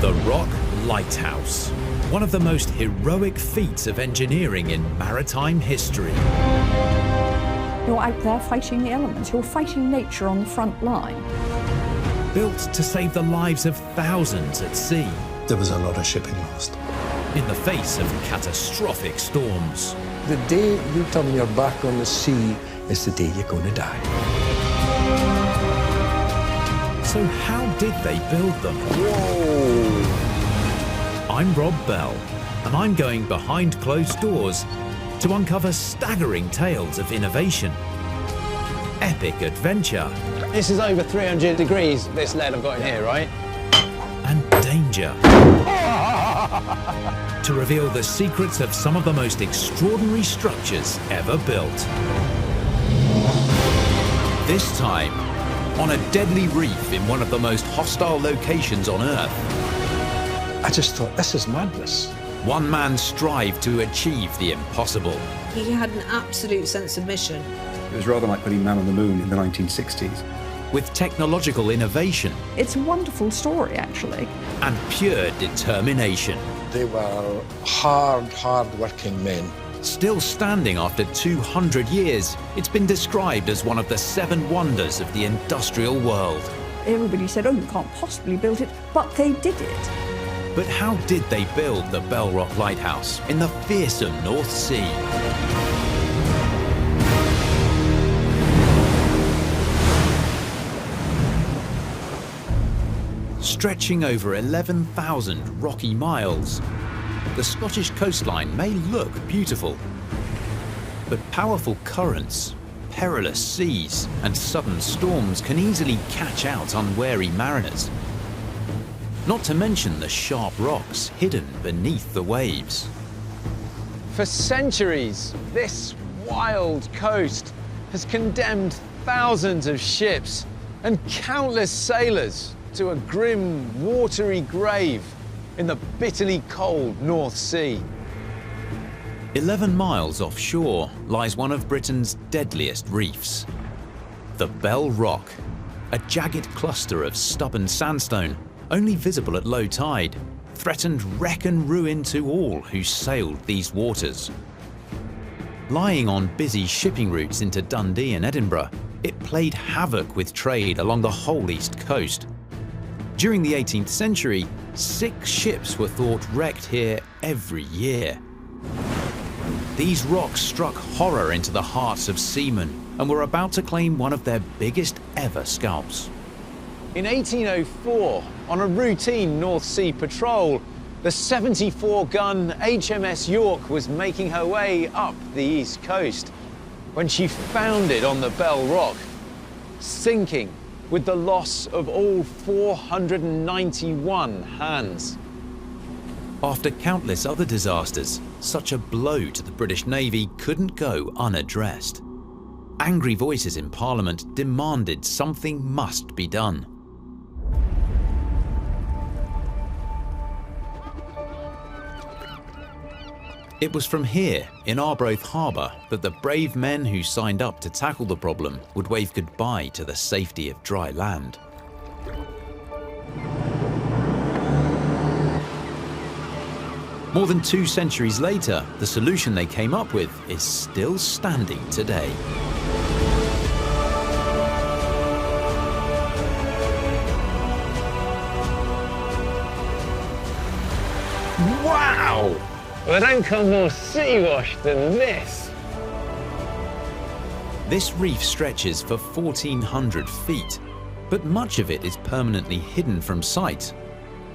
The Rock Lighthouse, one of the most heroic feats of engineering in maritime history. You're out there fighting the elements, you're fighting nature on the front line. Built to save the lives of thousands at sea. There was a lot of shipping lost. In the face of catastrophic storms. The day you turn your back on the sea is the day you're going to die. So how did they build them? Whoa! I'm Rob Bell, and I'm going behind closed doors to uncover staggering tales of innovation, epic adventure. This is over 300 degrees, this lead I've got in here, right? And danger. To reveal the secrets of some of the most extraordinary structures ever built. This time, on a deadly reef in one of the most hostile locations on Earth. I just thought, this is madness. One man strived to achieve the impossible. He had an absolute sense of mission. It was rather like putting man on the moon in the 1960s. With technological innovation. It's a wonderful story, actually. And pure determination. They were hard-working men. Still standing after 200 years, it's been described as one of the 7 wonders of the industrial world. Everybody said, oh, you can't possibly build it, but they did it. But how did they build the Bell Rock Lighthouse in the fearsome North Sea? Stretching over 11,000 rocky miles, the Scottish coastline may look beautiful, but powerful currents, perilous seas, and sudden storms can easily catch out unwary mariners. Not to mention the sharp rocks hidden beneath the waves. For centuries, this wild coast has condemned thousands of ships and countless sailors to a grim, watery grave in the bitterly cold North Sea. 11 miles offshore lies one of Britain's deadliest reefs, the Bell Rock, a jagged cluster of stubborn sandstone, only visible at low tide, threatened wreck and ruin to all who sailed these waters. Lying on busy shipping routes into Dundee and Edinburgh, it played havoc with trade along the whole east coast. During the 18th century, 6 ships were thought wrecked here every year. These rocks struck horror into the hearts of seamen and were about to claim one of their biggest ever scalps. In 1804, on a routine North Sea patrol, the 74-gun HMS York was making her way up the east coast when she foundered on the Bell Rock, sinking with the loss of all 491 hands. After countless other disasters, such a blow to the British Navy couldn't go unaddressed. Angry voices in Parliament demanded something must be done. It was from here, in Arbroath Harbour, that the brave men who signed up to tackle the problem would wave goodbye to the safety of dry land. More than 2 centuries later, the solution they came up with is still standing today. Wow! Well, I don't come more city-washed than this. This reef stretches for 1,400 feet, but much of it is permanently hidden from sight.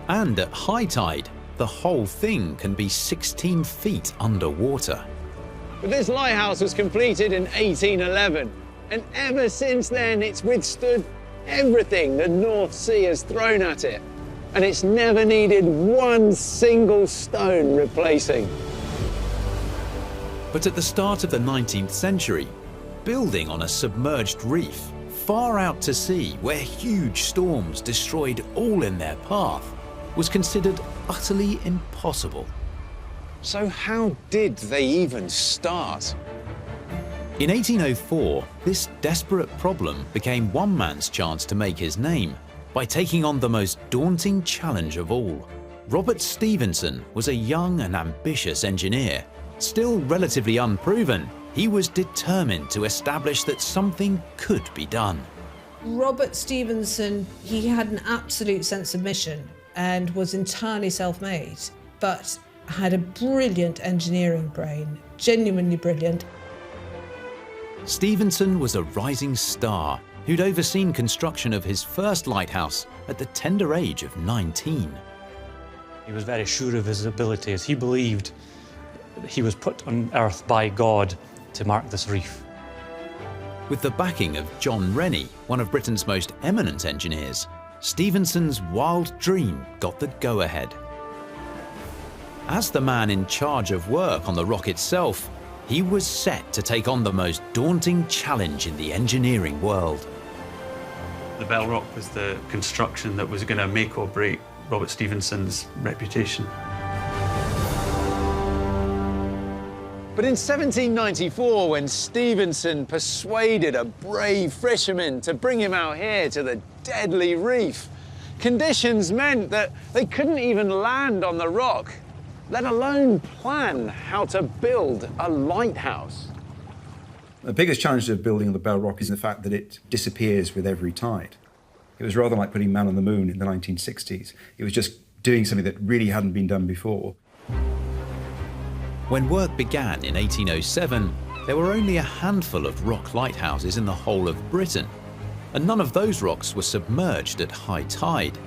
And at high tide, the whole thing can be 16 feet underwater. But this lighthouse was completed in 1811, and ever since then it's withstood everything the North Sea has thrown at it. And it's never needed one single stone replacing. But at the start of the 19th century, building on a submerged reef, far out to sea where huge storms destroyed all in their path, was considered utterly impossible. So how did they even start? In 1804, this desperate problem became one man's chance to make his name by taking on the most daunting challenge of all, Robert Stevenson was a young and ambitious engineer. Still relatively unproven, he was determined to establish that something could be done. Robert Stevenson, he had an absolute sense of mission and was entirely self-made, but had a brilliant engineering brain, genuinely brilliant. Stevenson was a rising star who'd overseen construction of his first lighthouse at the tender age of 19. He was very sure of his abilities. He believed that he was put on earth by God to mark this reef. With the backing of John Rennie, one of Britain's most eminent engineers, Stevenson's wild dream got the go-ahead. As the man in charge of work on the rock itself, he was set to take on the most daunting challenge in the engineering world. The Bell Rock was the construction that was going to make or break Robert Stevenson's reputation. But in 1794, when Stevenson persuaded a brave fisherman to bring him out here to the deadly reef, conditions meant that they couldn't even land on the rock, let alone plan how to build a lighthouse. The biggest challenge of building the Bell Rock is the fact that it disappears with every tide. It was rather like putting man on the moon in the 1960s. It was just doing something that really hadn't been done before. When work began in 1807, there were only a handful of rock lighthouses in the whole of Britain, and none of those rocks were submerged at high tide.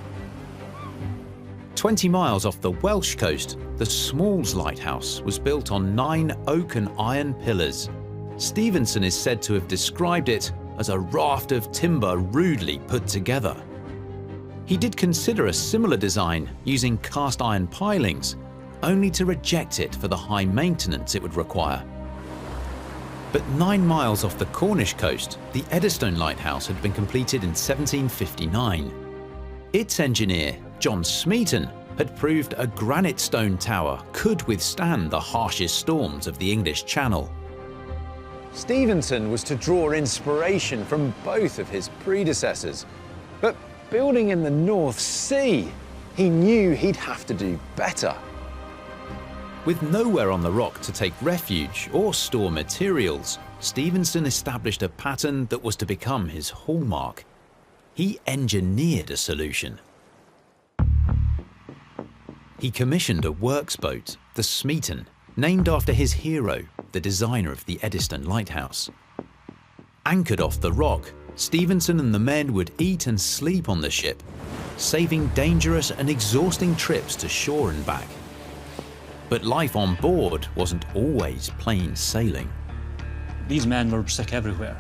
20 miles off the Welsh coast, the Smalls Lighthouse was built on 9 oak and iron pillars. Stevenson is said to have described it as a raft of timber rudely put together. He did consider a similar design using cast iron pilings, only to reject it for the high maintenance it would require. But 9 miles off the Cornish coast, the Eddystone Lighthouse had been completed in 1759. Its engineer, John Smeaton, had proved a granite stone tower could withstand the harshest storms of the English Channel. Stevenson was to draw inspiration from both of his predecessors, but building in the North Sea, he knew he'd have to do better. With nowhere on the rock to take refuge or store materials, Stevenson established a pattern that was to become his hallmark. He engineered a solution. He commissioned a works boat, the Smeaton, named after his hero, the designer of the Eddystone Lighthouse. Anchored off the rock, Stevenson and the men would eat and sleep on the ship, saving dangerous and exhausting trips to shore and back. But life on board wasn't always plain sailing. These men were sick everywhere.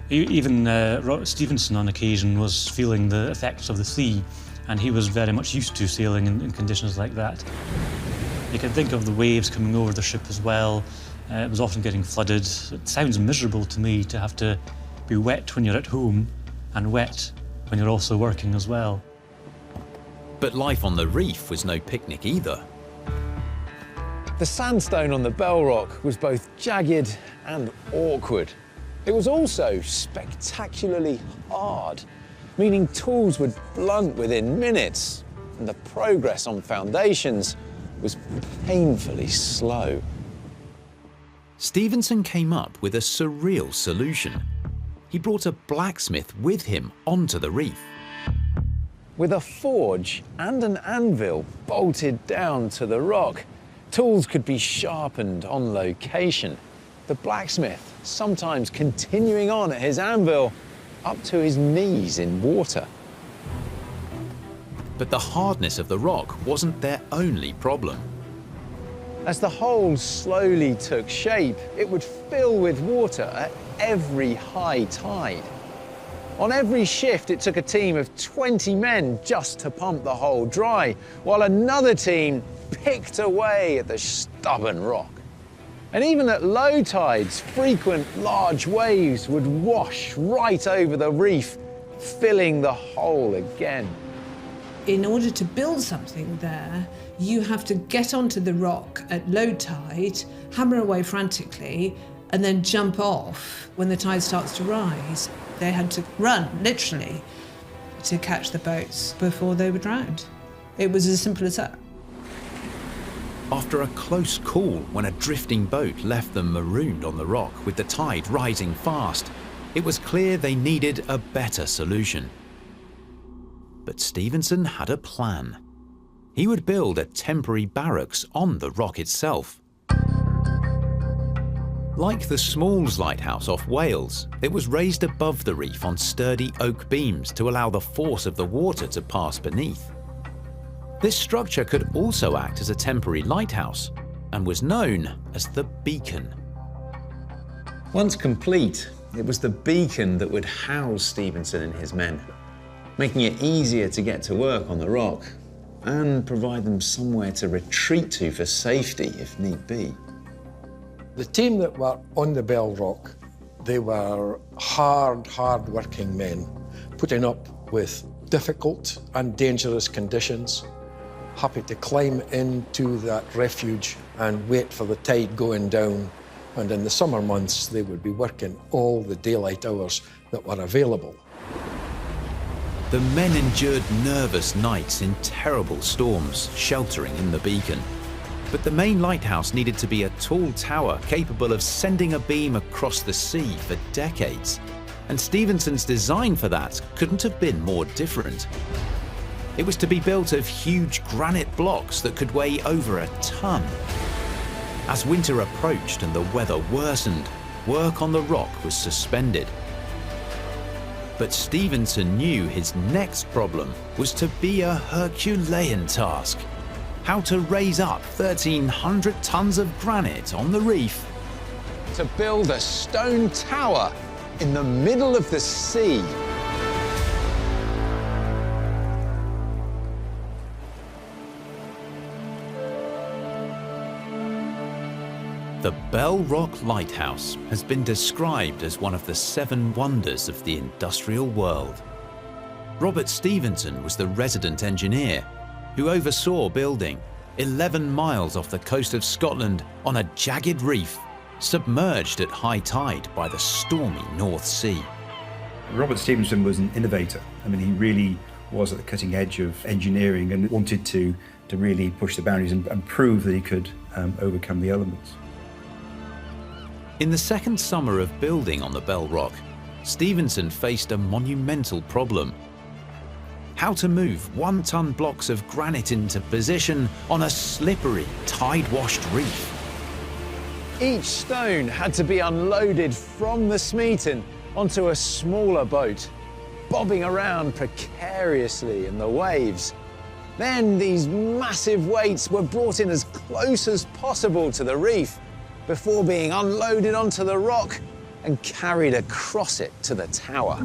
Even Robert Stevenson on occasion was feeling the effects of the sea, and he was very much used to sailing in conditions like that. You can think of the waves coming over the ship as well. It was often getting flooded. It sounds miserable to me to have to be wet when you're at home and wet when you're also working as well. But life on the reef was no picnic either. The sandstone on the Bell Rock was both jagged and awkward. It was also spectacularly hard, meaning tools would blunt within minutes, and the progress on foundations was painfully slow. Stevenson came up with a surreal solution. He brought a blacksmith with him onto the reef. With a forge and an anvil bolted down to the rock, tools could be sharpened on location. The blacksmith sometimes continuing on at his anvil up to his knees in water. But the hardness of the rock wasn't their only problem. As the hole slowly took shape, it would fill with water at every high tide. On every shift, it took a team of 20 men just to pump the hole dry, while another team picked away at the stubborn rock. And even at low tides, frequent large waves would wash right over the reef, filling the hole again. In order to build something there, you have to get onto the rock at low tide, hammer away frantically, and then jump off when the tide starts to rise. They had to run, literally, to catch the boats before they were drowned. It was as simple as that. After a close call when a drifting boat left them marooned on the rock with the tide rising fast, it was clear they needed a better solution. But Stevenson had a plan. He would build a temporary barracks on the rock itself. Like the Smalls Lighthouse off Wales, it was raised above the reef on sturdy oak beams to allow the force of the water to pass beneath. This structure could also act as a temporary lighthouse and was known as the Beacon. Once complete, it was the beacon that would house Stevenson and his men, making it easier to get to work on the rock and provide them somewhere to retreat to for safety if need be. The team that were on the Bell Rock, they were hard-working men, putting up with difficult and dangerous conditions, happy to climb into that refuge and wait for the tide going down. And in the summer months, they would be working all the daylight hours that were available. The men endured nervous nights in terrible storms, sheltering in the beacon. But the main lighthouse needed to be a tall tower capable of sending a beam across the sea for decades. And Stevenson's design for that couldn't have been more different. It was to be built of huge granite blocks that could weigh over a ton. As winter approached and the weather worsened, work on the rock was suspended. But Stevenson knew his next problem was to be a Herculean task. How to raise up 1,300 tons of granite on the reef. To build a stone tower in the middle of the sea. The Bell Rock Lighthouse has been described as one of the 7 wonders of the industrial world. Robert Stevenson was the resident engineer who oversaw building 11 miles off the coast of Scotland on a jagged reef, submerged at high tide by the stormy North Sea. Robert Stevenson was an innovator. I mean, he really was at the cutting edge of engineering and wanted to really push the boundaries and prove that he could overcome the elements. In the second summer of building on the Bell Rock, Stevenson faced a monumental problem. How to move 1-ton blocks of granite into position on a slippery, tide-washed reef. Each stone had to be unloaded from the Smeaton onto a smaller boat, bobbing around precariously in the waves. Then these massive weights were brought in as close as possible to the reef before being unloaded onto the rock and carried across it to the tower.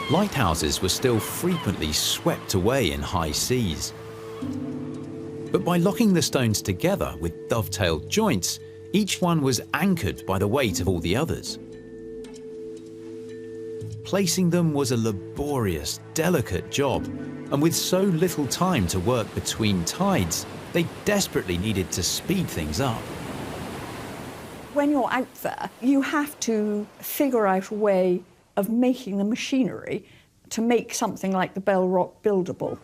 Lighthouses were still frequently swept away in high seas. But by locking the stones together with dovetailed joints, each one was anchored by the weight of all the others. Placing them was a laborious, delicate job, and with so little time to work between tides, they desperately needed to speed things up. When you're out there, you have to figure out a way of making the machinery to make something like the Bell Rock buildable.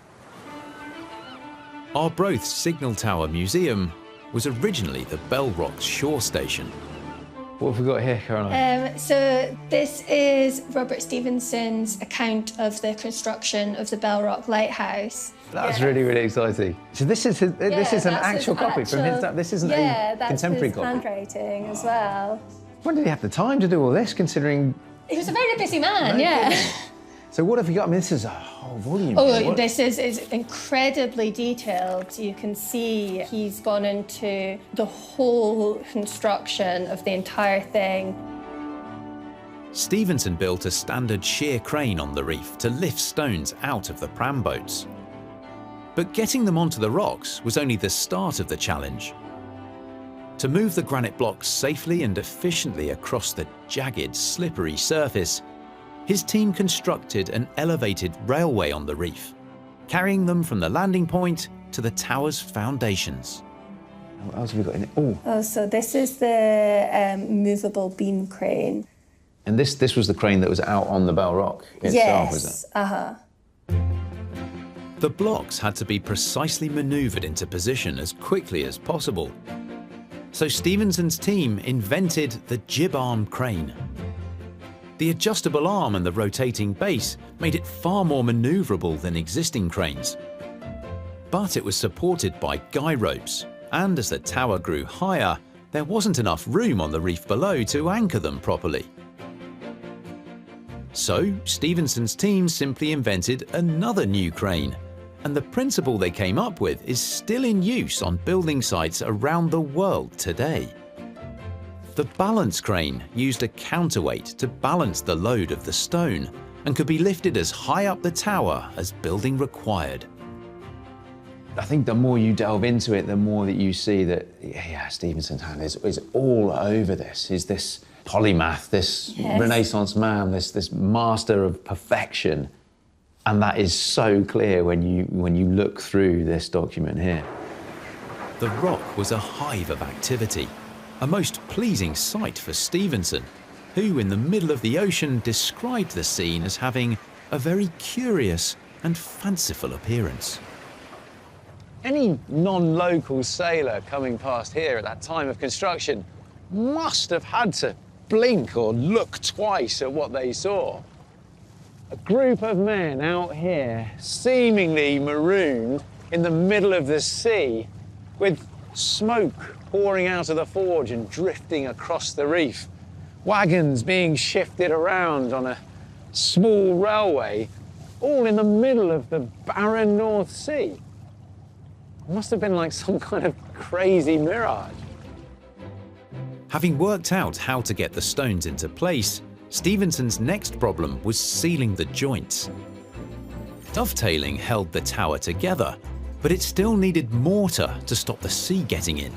Arbroath Signal Tower Museum was originally the Bell Rock's shore station. What have we got here, Caroline? So this is Robert Stevenson's account of the construction of the Bell Rock Lighthouse. That's really, really exciting. So this is an actual copy from his. This isn't a contemporary copy. Yeah, that's his handwriting as well. When did he have the time to do all this, considering? He was a very busy man, yeah. So what have you got? I mean, this is a whole volume. Oh, this is incredibly detailed. You can see he's gone into the whole construction of the entire thing. Stevenson built a standard sheer crane on the reef to lift stones out of the pram boats. But getting them onto the rocks was only the start of the challenge. To move the granite blocks safely and efficiently across the jagged, slippery surface, his team constructed an elevated railway on the reef, carrying them from the landing point to the tower's foundations. What else have we got in it? Oh, so this is the movable beam crane. And this was the crane that was out on the Bell Rock itself, was it? Yes, The blocks had to be precisely manoeuvred into position as quickly as possible. So Stevenson's team invented the jib arm crane. The adjustable arm and the rotating base made it far more manoeuvrable than existing cranes. But it was supported by guy ropes, and as the tower grew higher, there wasn't enough room on the reef below to anchor them properly. So Stevenson's team simply invented another new crane, and the principle they came up with is still in use on building sites around the world today. The balance crane used a counterweight to balance the load of the stone and could be lifted as high up the tower as building required. I think the more you delve into it, the more that you see that, yeah, Stevenson's hand is all over this. He's this polymath, this Renaissance man, this master of perfection. And that is so clear when you look through this document here. The rock was a hive of activity, a most pleasing sight for Stevenson, who in the middle of the ocean described the scene as having a very curious and fanciful appearance. Any non-local sailor coming past here at that time of construction must have had to blink or look twice at what they saw. A group of men out here, seemingly marooned in the middle of the sea, with smoke pouring out of the forge and drifting across the reef. Wagons being shifted around on a small railway, all in the middle of the barren North Sea. It must have been like some kind of crazy mirage. Having worked out how to get the stones into place, Stevenson's next problem was sealing the joints. Dovetailing held the tower together, but it still needed mortar to stop the sea getting in.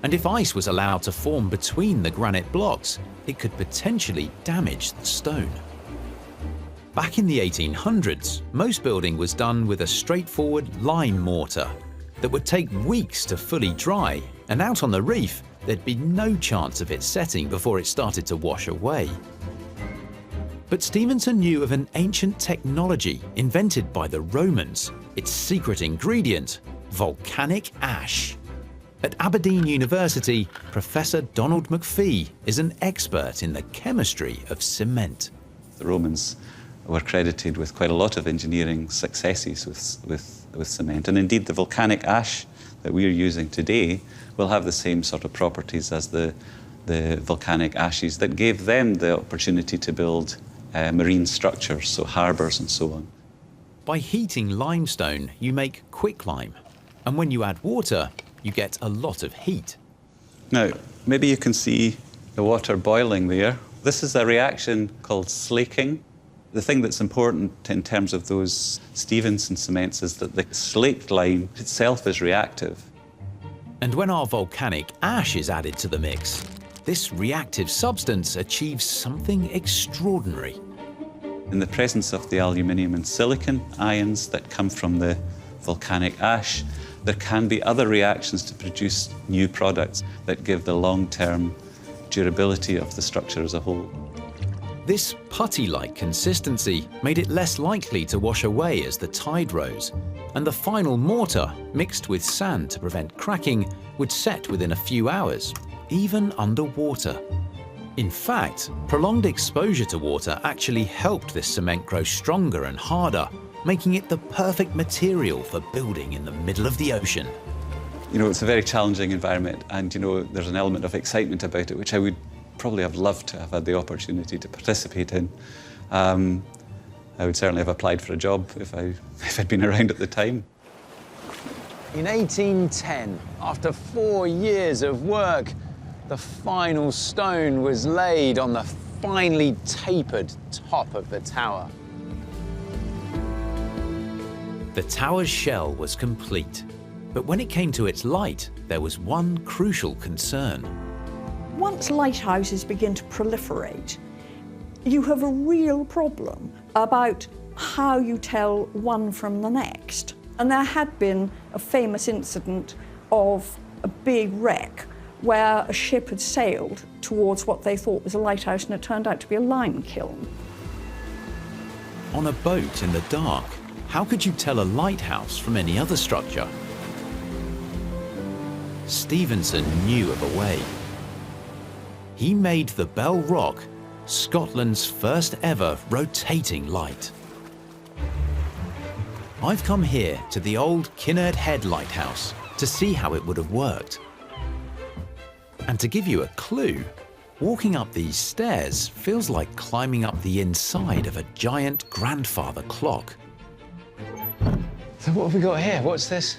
And if ice was allowed to form between the granite blocks, it could potentially damage the stone. Back in the 1800s, most building was done with a straightforward lime mortar that would take weeks to fully dry, and out on the reef, there'd be no chance of it setting before it started to wash away. But Stevenson knew of an ancient technology invented by the Romans, its secret ingredient, volcanic ash. At Aberdeen University, Professor Donald McPhee is an expert in the chemistry of cement. The Romans were credited with quite a lot of engineering successes with cement, and indeed the volcanic ash that we're using today will have the same sort of properties as the volcanic ashes that gave them the opportunity to build marine structures, so harbours and so on. By heating limestone, you make quicklime, and when you add water, you get a lot of heat. Now, maybe you can see the water boiling there. This is a reaction called slaking. The thing that's important in terms of those Stevenson cements is that the slaked lime itself is reactive. And when our volcanic ash is added to the mix, this reactive substance achieves something extraordinary. In the presence of the aluminium and silicon ions that come from the volcanic ash, there can be other reactions to produce new products that give the long-term durability of the structure as a whole. This putty-like consistency made it less likely to wash away as the tide rose, and the final mortar, mixed with sand to prevent cracking, would set within a few hours, even underwater. In fact, prolonged exposure to water actually helped this cement grow stronger and harder, making it the perfect material for building in the middle of the ocean. You know, it's a very challenging environment, and, you know, there's an element of excitement about it, which I would probably have loved to have had the opportunity to participate in. I would certainly have applied for a job if I'd been around at the time. In 1810, after 4 years of work, the final stone was laid on the finely tapered top of the tower. The tower's shell was complete, but when it came to its light, there was one crucial concern. Once lighthouses begin to proliferate, you have a real problem about how you tell one from the next. And there had been a famous incident of a big wreck where a ship had sailed towards what they thought was a lighthouse, and it turned out to be a lime kiln. On a boat in the dark, how could you tell a lighthouse from any other structure? Stevenson knew of a way. He made the Bell Rock Scotland's first ever rotating light. I've come here to the old Kinnaird Head Lighthouse to see how it would have worked. And to give you a clue, walking up these stairs feels like climbing up the inside of a giant grandfather clock. So what have we got here? What's this?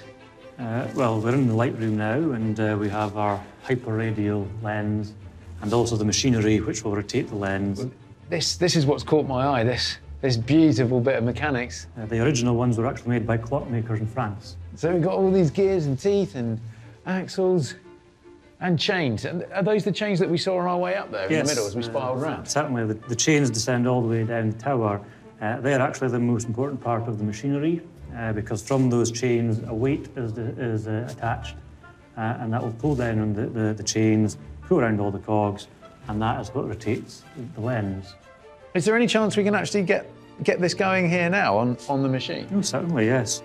Well, we're in the light room now, and we have our hyperradial lens and also the machinery which will rotate the lens. This is what's caught my eye, this beautiful bit of mechanics. The original ones were actually made by clockmakers in France. So we've got all these gears and teeth and axles and chains. And are those the chains that we saw on our way up there in the middle as we spiraled around? Certainly, the chains descend all the way down the tower. They're actually the most important part of the machinery because from those chains a weight is attached and that will pull down on the chains, pull around all the cogs, and that is what rotates the lens. Is there any chance we can actually get this going here now on the machine? Oh, certainly, yes.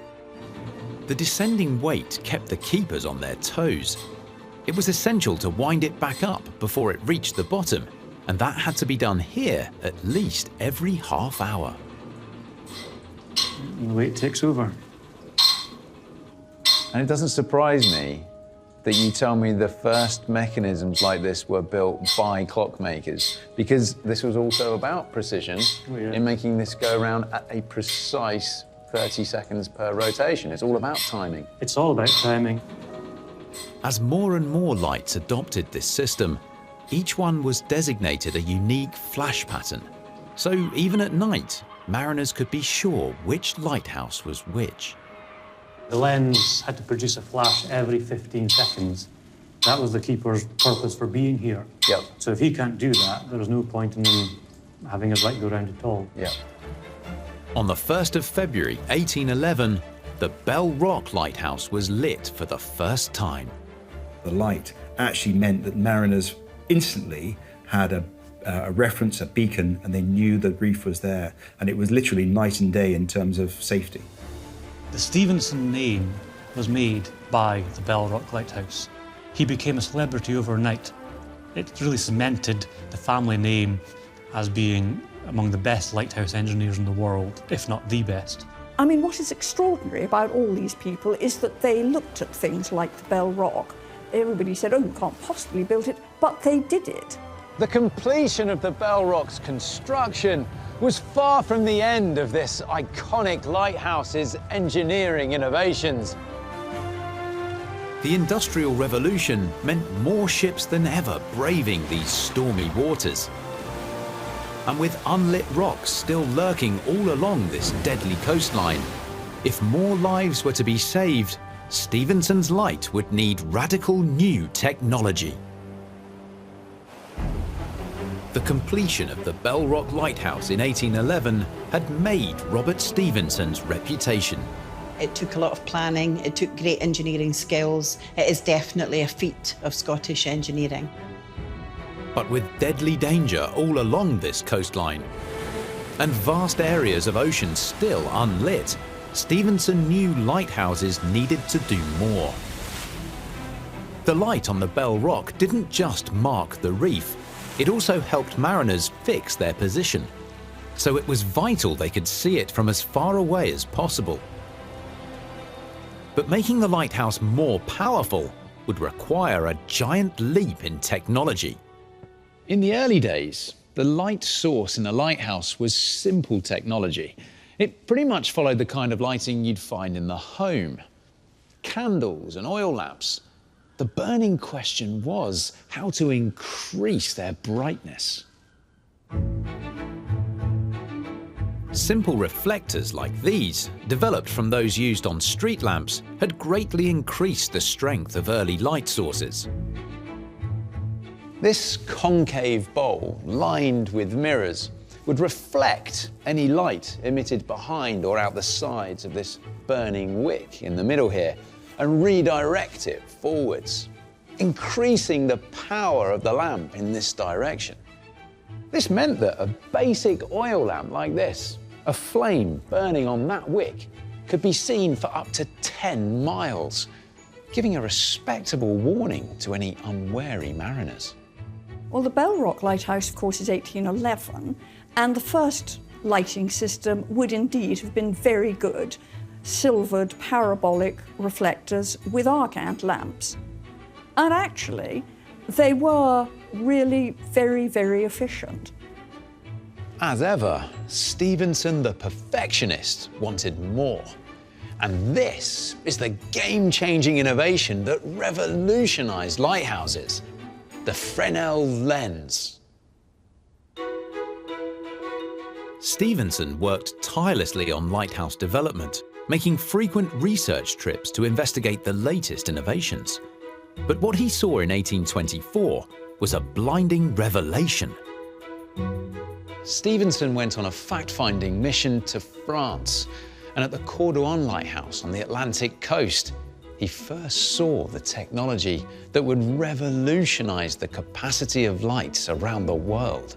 The descending weight kept the keepers on their toes. It was essential to wind it back up before it reached the bottom, and that had to be done here at least every half hour. And the weight takes over. And it doesn't surprise me that you tell me the first mechanisms like this were built by clockmakers, because this was also about precision in making this go around at a precise 30 seconds per rotation. It's all about timing. It's all about timing. As more and more lights adopted this system, each one was designated a unique flash pattern. So even at night, mariners could be sure which lighthouse was which. The lens had to produce a flash every 15 seconds. That was the keeper's purpose for being here. Yep. So if he can't do that, there was no point in him having his light go round at all. Yeah. On the 1st of February 1811, the Bell Rock Lighthouse was lit for the first time. The light actually meant that mariners instantly had a reference, a beacon, and they knew the reef was there. And it was literally night and day in terms of safety. The Stevenson name was made by the Bell Rock Lighthouse. He became a celebrity overnight. It really cemented the family name as being among the best lighthouse engineers in the world, if not the best. I mean, what is extraordinary about all these people is that they looked at things like the Bell Rock. Everybody said, oh, you can't possibly build it, but they did it. The completion of the Bell Rock's construction was far from the end of this iconic lighthouse's engineering innovations. The Industrial Revolution meant more ships than ever braving these stormy waters. And with unlit rocks still lurking all along this deadly coastline, if more lives were to be saved, Stevenson's light would need radical new technology. The completion of the Bell Rock Lighthouse in 1811 had made Robert Stevenson's reputation. It took a lot of planning, it took great engineering skills. It is definitely a feat of Scottish engineering. But with deadly danger all along this coastline, and vast areas of ocean still unlit, Stevenson knew lighthouses needed to do more. The light on the Bell Rock didn't just mark the reef, it also helped mariners fix their position. So it was vital they could see it from as far away as possible. But making the lighthouse more powerful would require a giant leap in technology. In the early days, the light source in a lighthouse was simple technology. It pretty much followed the kind of lighting you'd find in the home. Candles and oil lamps. The burning question was how to increase their brightness. Simple reflectors like these, developed from those used on street lamps, had greatly increased the strength of early light sources. This concave bowl, lined with mirrors, would reflect any light emitted behind or out the sides of this burning wick in the middle here, and redirect it forwards, increasing the power of the lamp in this direction. This meant that a basic oil lamp like this, A flame burning on that wick could be seen for up to 10 miles, giving a respectable warning to any unwary mariners. Well, the Bell Rock Lighthouse, of course, is 1811, and the first lighting system would indeed have been very good. Silvered parabolic reflectors with arcant lamps. And actually, they were really very, very efficient. As ever, Stevenson the perfectionist wanted more. And this is the game-changing innovation that revolutionized lighthouses, the Fresnel lens. Stevenson worked tirelessly on lighthouse development, making frequent research trips to investigate the latest innovations. But what he saw in 1824 was a blinding revelation. Stevenson went on a fact-finding mission to France, and at the Cordouan Lighthouse on the Atlantic coast, he first saw the technology that would revolutionize the capacity of lights around the world.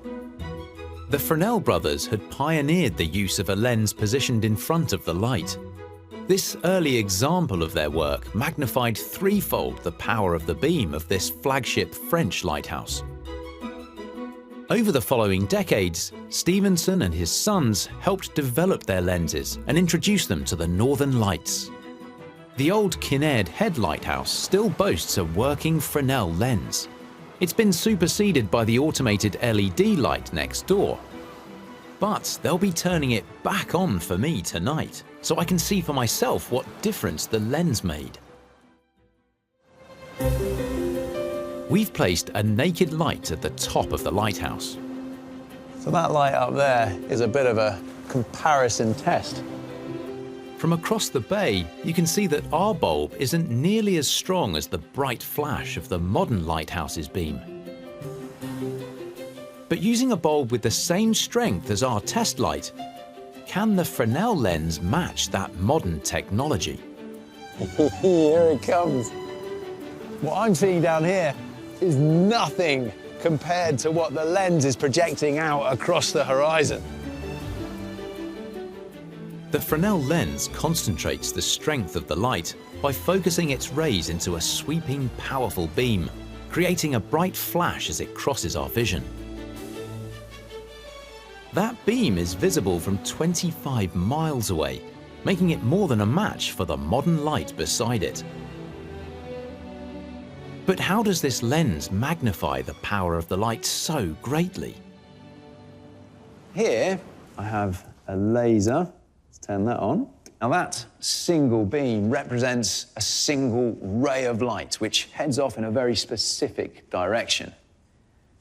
The Fresnel brothers had pioneered the use of a lens positioned in front of the light. This early example of their work magnified threefold the power of the beam of this flagship French lighthouse. Over the following decades, Stevenson and his sons helped develop their lenses and introduce them to the Northern Lights. The old Kinnaird Head Lighthouse still boasts a working Fresnel lens. It's been superseded by the automated LED light next door. But they'll be turning it back on for me tonight, so I can see for myself what difference the lens made. We've placed a naked light at the top of the lighthouse. So that light up there is a bit of a comparison test. From across the bay, you can see that our bulb isn't nearly as strong as the bright flash of the modern lighthouse's beam. But using a bulb with the same strength as our test light, can the Fresnel lens match that modern technology? Here it comes. What I'm seeing down here is nothing compared to what the lens is projecting out across the horizon. The Fresnel lens concentrates the strength of the light by focusing its rays into a sweeping, powerful beam, creating a bright flash as it crosses our vision. That beam is visible from 25 miles away, making it more than a match for the modern light beside it. But how does this lens magnify the power of the light so greatly? Here I have a laser. Let's turn that on. Now that single beam represents a single ray of light which heads off in a very specific direction.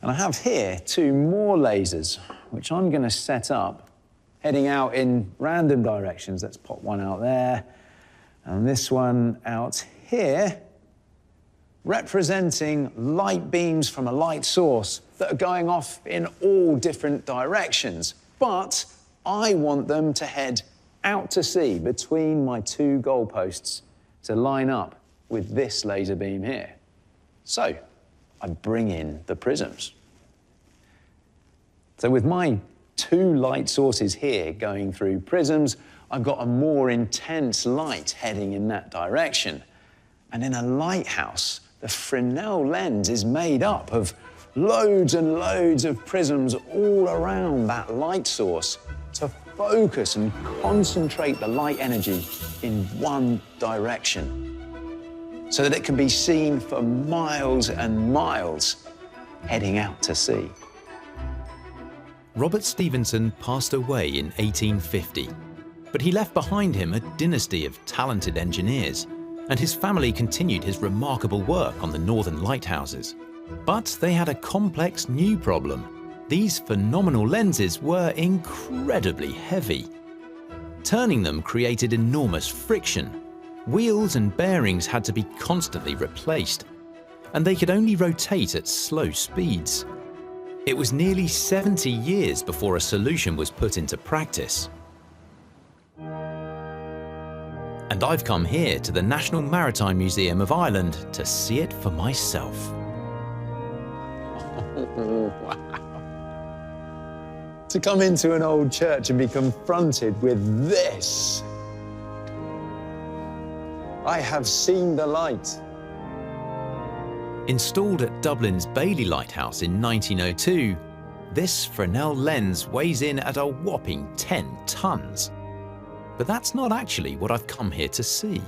And I have here two more lasers which I'm going to set up heading out in random directions. Let's pop one out there and this one out here, representing light beams from a light source that are going off in all different directions. But I want them to head out to sea between my two goalposts to line up with this laser beam here. So I bring in the prisms. So with my two light sources here going through prisms, I've got a more intense light heading in that direction. And in a lighthouse, the Fresnel lens is made up of loads and loads of prisms all around that light source to focus and concentrate the light energy in one direction so that it can be seen for miles and miles heading out to sea. Robert Stevenson passed away in 1850, but he left behind him a dynasty of talented engineers, and his family continued his remarkable work on the northern lighthouses. But they had a complex new problem. These phenomenal lenses were incredibly heavy. Turning them created enormous friction. Wheels and bearings had to be constantly replaced, and they could only rotate at slow speeds. It was nearly 70 years before a solution was put into practice. And I've come here to the National Maritime Museum of Ireland to see it for myself. Wow. To come into an old church and be confronted with this. I have seen the light. Installed at Dublin's Bailey Lighthouse in 1902, this Fresnel lens weighs in at a whopping 10 tons. But that's not actually what I've come here to see.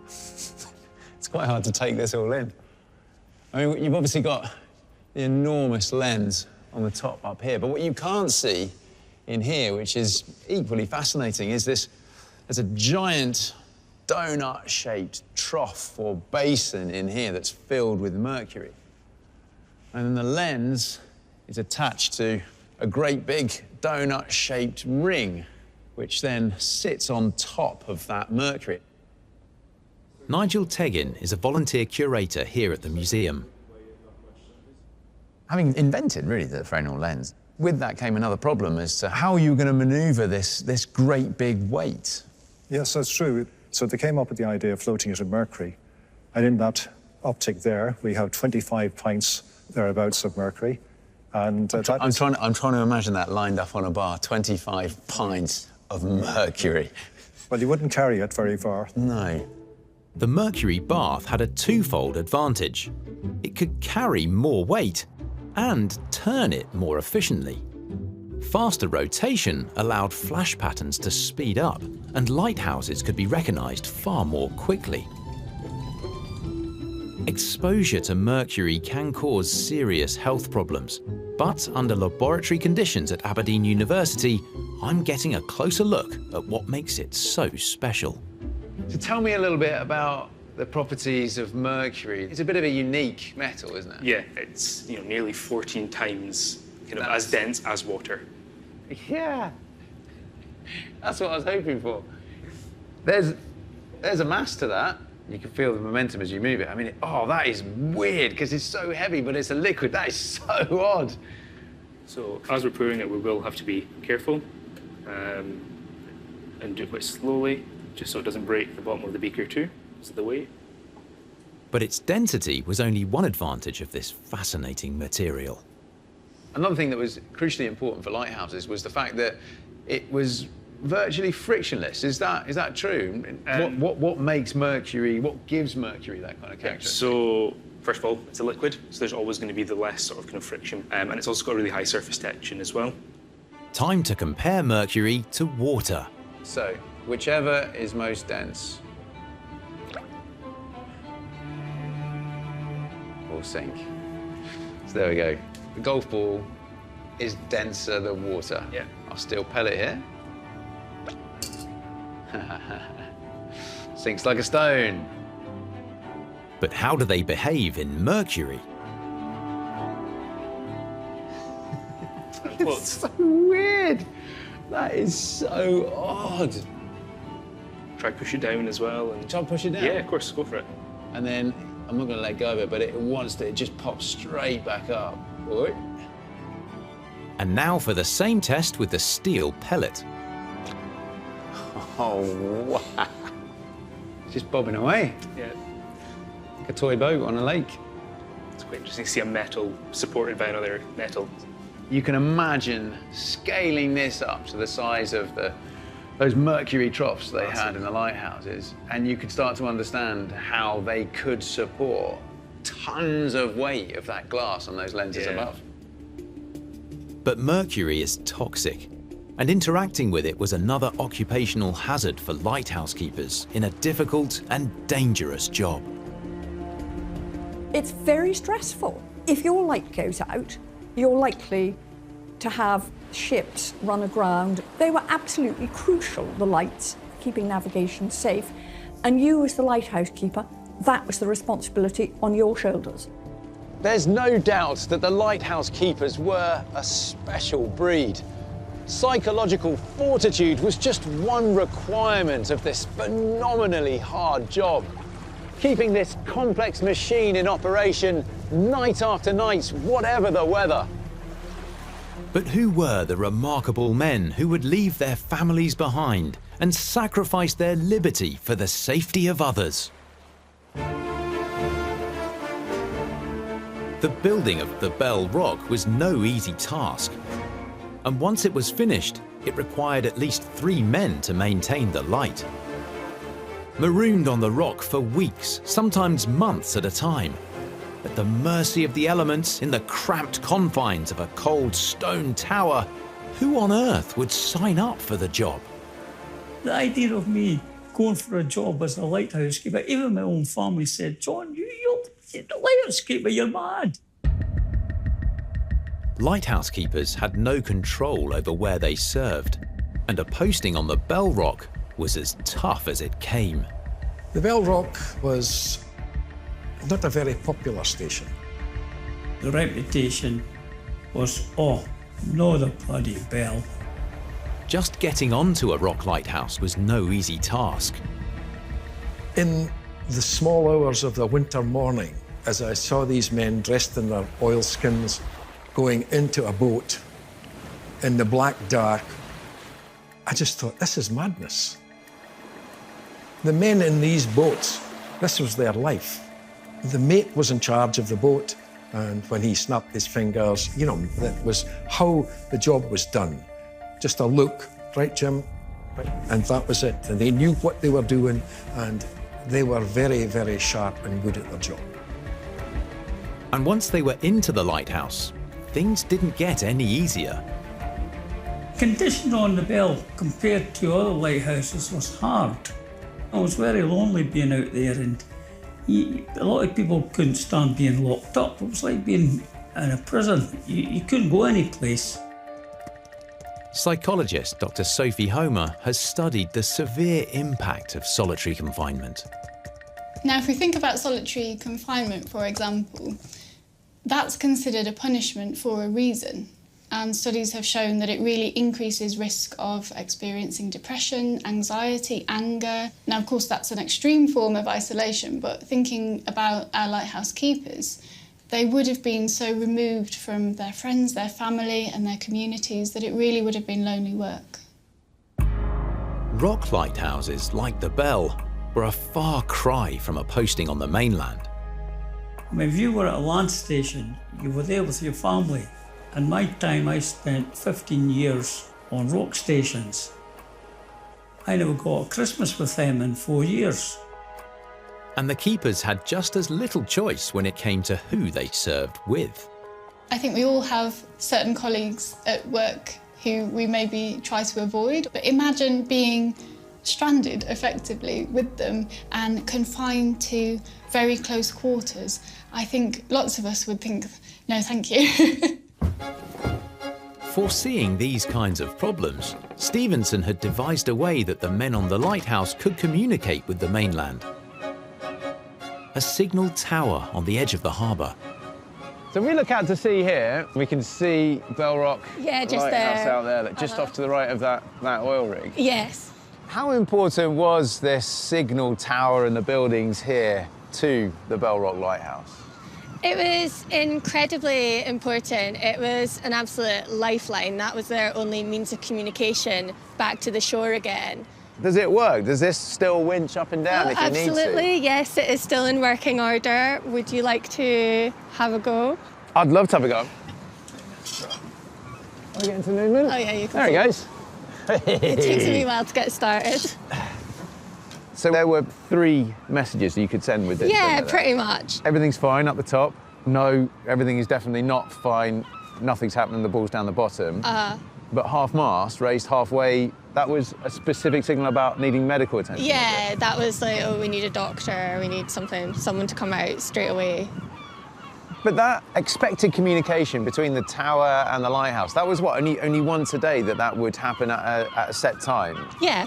It's quite hard to take this all in. I mean, you've obviously got the enormous lens on the top up here, but what you can't see in here, which is equally fascinating, is there's a giant donut-shaped trough or basin in here that's filled with mercury. And then the lens is attached to a great big donut-shaped ring, which then sits on top of that mercury. Nigel Teggin is a volunteer curator here at the museum. Having invented, really, the Fresnel lens, with that came another problem as to how you were going to manoeuvre this great big weight. Yes, that's true. So they came up with the idea of floating it in mercury. And in that optic there, we have 25 pints thereabouts of mercury. And I'm trying to imagine that lined up on a bar, 25 pints of mercury. Well, you wouldn't carry it very far. No. The mercury bath had a twofold advantage. It could carry more weight and turn it more efficiently. Faster rotation allowed flash patterns to speed up, and lighthouses could be recognised far more quickly. Exposure to mercury can cause serious health problems, but under laboratory conditions at Aberdeen University, I'm getting a closer look at what makes it so special. So tell me a little bit about the properties of mercury. It's a bit of a unique metal, isn't it? Yeah, it's nearly 14 times as dense as water. Yeah, that's what I was hoping for. There's a mass to that. You can feel the momentum as you move it. I mean, that is weird because it's so heavy, but it's a liquid. That is so odd. So as we're pouring it, we will have to be careful and do it quite slowly, just so it doesn't break the bottom of the beaker too, because of the weight. But its density was only one advantage of this fascinating material. Another thing that was crucially important for lighthouses was the fact that it was virtually frictionless. Is that true? What makes mercury, what gives mercury that kind of character? So, first of all, it's a liquid, so there's always going to be the less sort of friction, and it's also got a really high surface tension as well. Time to compare mercury to water. So, whichever is most dense will sink. So there we go. The golf ball is denser than water. Yeah. I'll steel pellet here. Sinks like a stone. But how do they behave in mercury? It's so weird. That is so odd. Try push it down as well. And try to push it down? Yeah, of course, go for it. And then I'm not going to let go of it, but it just pops straight back up. Right. And now for the same test with the steel pellet. Oh, wow. Just bobbing away. Yeah. Like a toy boat on a lake. It's quite interesting to see a metal supported by another metal. You can imagine scaling this up to the size of those mercury troughs they had in the lighthouses, and you could start to understand how they could support tons of weight of that glass on those lenses above. But mercury is toxic, and interacting with it was another occupational hazard for lighthouse keepers in a difficult and dangerous job. It's very stressful. If your light goes out, you're likely to have ships run aground. They were absolutely crucial, the lights, keeping navigation safe. And you as the lighthouse keeper, that was the responsibility on your shoulders. There's no doubt that the lighthouse keepers were a special breed. Psychological fortitude was just one requirement of this phenomenally hard job. Keeping this complex machine in operation night after night, whatever the weather. But who were the remarkable men who would leave their families behind and sacrifice their liberty for the safety of others? The building of the Bell Rock was no easy task. and once it was finished, it required at least 3 men to maintain the light. Marooned on the rock for weeks, sometimes months at a time, at the mercy of the elements in the cramped confines of a cold stone tower, who on earth would sign up for the job? The idea of me going for a job as a lighthouse keeper, even my own family said, John, you're the lighthouse keeper, you're mad. Lighthouse keepers had no control over where they served, and a posting on the Bell Rock was as tough as it came. The Bell Rock was not a very popular station. The reputation was, oh, no, the bloody Bell. Just getting onto a rock lighthouse was no easy task. In the small hours of the winter morning, as I saw these men dressed in their oilskins going into a boat in the black dark, I just thought, this is madness. The men in these boats, this was their life. The mate was in charge of the boat, and when he snapped his fingers, you know, that was how the job was done. Just a look, right, Jim? Right. And that was it. And they knew what they were doing, and they were very, very sharp and good at their job. And once they were into the lighthouse, things didn't get any easier. Condition on the Bell compared to other lighthouses was hard. I was very lonely being out there, and a lot of people couldn't stand being locked up. It was like being in a prison. You couldn't go any place. Psychologist Dr. Sophie Homer has studied the severe impact of solitary confinement. Now, if we think about solitary confinement, for example, that's considered a punishment for a reason. And studies have shown that it really increases risk of experiencing depression, anxiety, anger. Now, of course, that's an extreme form of isolation, but thinking about our lighthouse keepers, they would have been so removed from their friends, their family, and their communities that it really would have been lonely work. Rock lighthouses, like the Bell, were a far cry from a posting on the mainland. I mean, if you were at a land station, you were there with your family. In my time, I spent 15 years on rock stations. I never got a Christmas with them in 4 years. And the keepers had just as little choice when it came to who they served with. I think we all have certain colleagues at work who we maybe try to avoid, but imagine being stranded effectively with them and confined to very close quarters. I think lots of us would think, no, thank you. Foreseeing these kinds of problems, Stevenson had devised a way that the men on the lighthouse could communicate with the mainland. A signal tower on the edge of the harbour. So if we look out to sea here, we can see Bell Rock just Lighthouse there. out there, just off to the right of that oil rig. Yes. How important was this signal tower and the buildings here to the Bell Rock Lighthouse? It was incredibly important. It was an absolute lifeline. That was their only means of communication back to the shore again. Does it work? Does this still winch up and down if you need to? Absolutely, yes, it is still in working order. Would you like to have a go? I'd love to have a go. Are we getting some movement? Oh yeah, you can. There he goes. It takes a wee while to get started. So there were 3 messages that you could send with this? Yeah, pretty much. Everything's fine up the top. No, everything is definitely not fine. Nothing's happening, the ball's down the bottom. But half-mast, raised halfway, that was a specific signal about needing medical attention. Yeah, that was like, oh, we need a doctor, we need someone to come out straight away. But that expected communication between the tower and the lighthouse, that was what, only once a day that would happen at a set time? Yeah.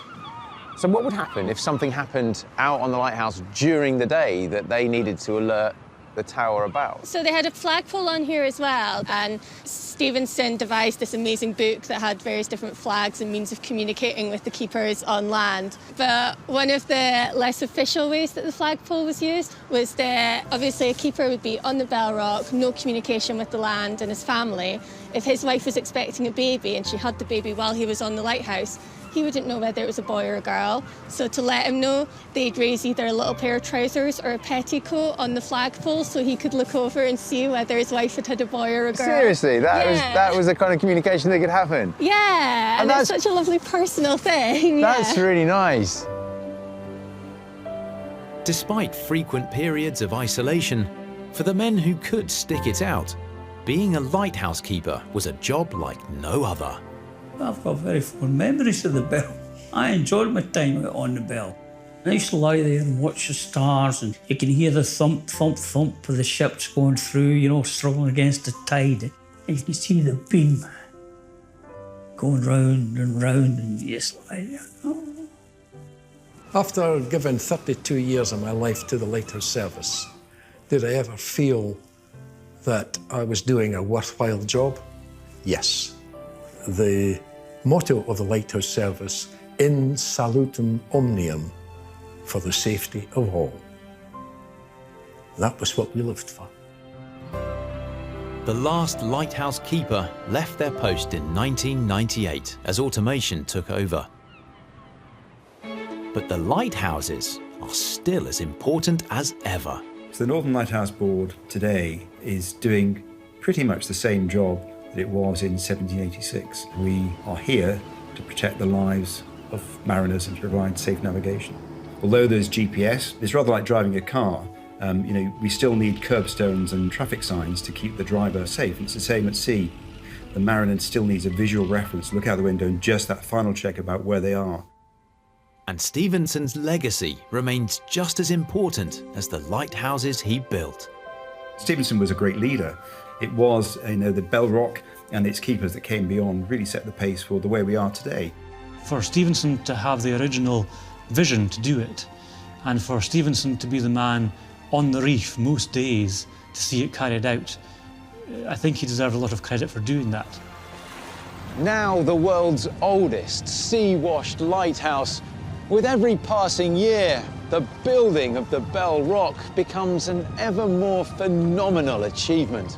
So what would happen if something happened out on the lighthouse during the day that they needed to alert the tower about? So they had a flagpole on here as well, and Stevenson devised this amazing book that had various different flags and means of communicating with the keepers on land. But one of the less official ways that the flagpole was used was that obviously a keeper would be on the Bell Rock, no communication with the land and his family. If his wife was expecting a baby and she had the baby while he was on the lighthouse, He wouldn't know whether it was a boy or a girl, so to let him know, they'd raise either a little pair of trousers or a petticoat on the flagpole so he could look over and see whether his wife had had a boy or a girl. Seriously, that was the kind of communication that could happen. Yeah, and it's such a lovely personal thing. That's really nice. Despite frequent periods of isolation, for the men who could stick it out, being a lighthouse keeper was a job like no other. I've got very fond memories of the Bell. I enjoyed my time out on the Bell. I used to lie there and watch the stars, and you can hear the thump, thump, thump of the ships going through, you know, struggling against the tide. And you can see the beam going round and you just lie there. Oh. After giving 32 years of my life to the Lighthouse service, did I ever feel that I was doing a worthwhile job? Yes. The motto of the Lighthouse service, in salutem omnium, for the safety of all. That was what we lived for. The last lighthouse keeper left their post in 1998 as automation took over. But the lighthouses are still as important as ever. So the Northern Lighthouse Board today is doing pretty much the same job that it was in 1786. We are here to protect the lives of mariners and to provide safe navigation. Although there's GPS, it's rather like driving a car. We still need curbstones and traffic signs to keep the driver safe. It's the same at sea. The mariner still needs a visual reference to look out the window and just that final check about where they are. And Stevenson's legacy remains just as important as the lighthouses he built. Stevenson was a great leader. It was, the Bell Rock and its keepers that came beyond really set the pace for the way we are today. For Stevenson to have the original vision to do it, and for Stevenson to be the man on the reef most days to see it carried out, I think he deserves a lot of credit for doing that. Now the world's oldest sea-washed lighthouse, with every passing year, the building of the Bell Rock becomes an ever more phenomenal achievement.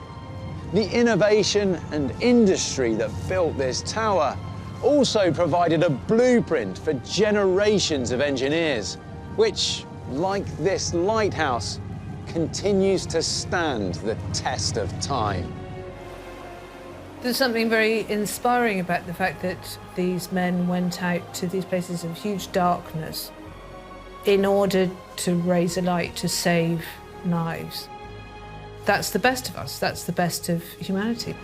The innovation and industry that built this tower also provided a blueprint for generations of engineers, which, like this lighthouse, continues to stand the test of time. There's something very inspiring about the fact that these men went out to these places of huge darkness in order to raise a light to save lives. That's the best of us, that's the best of humanity.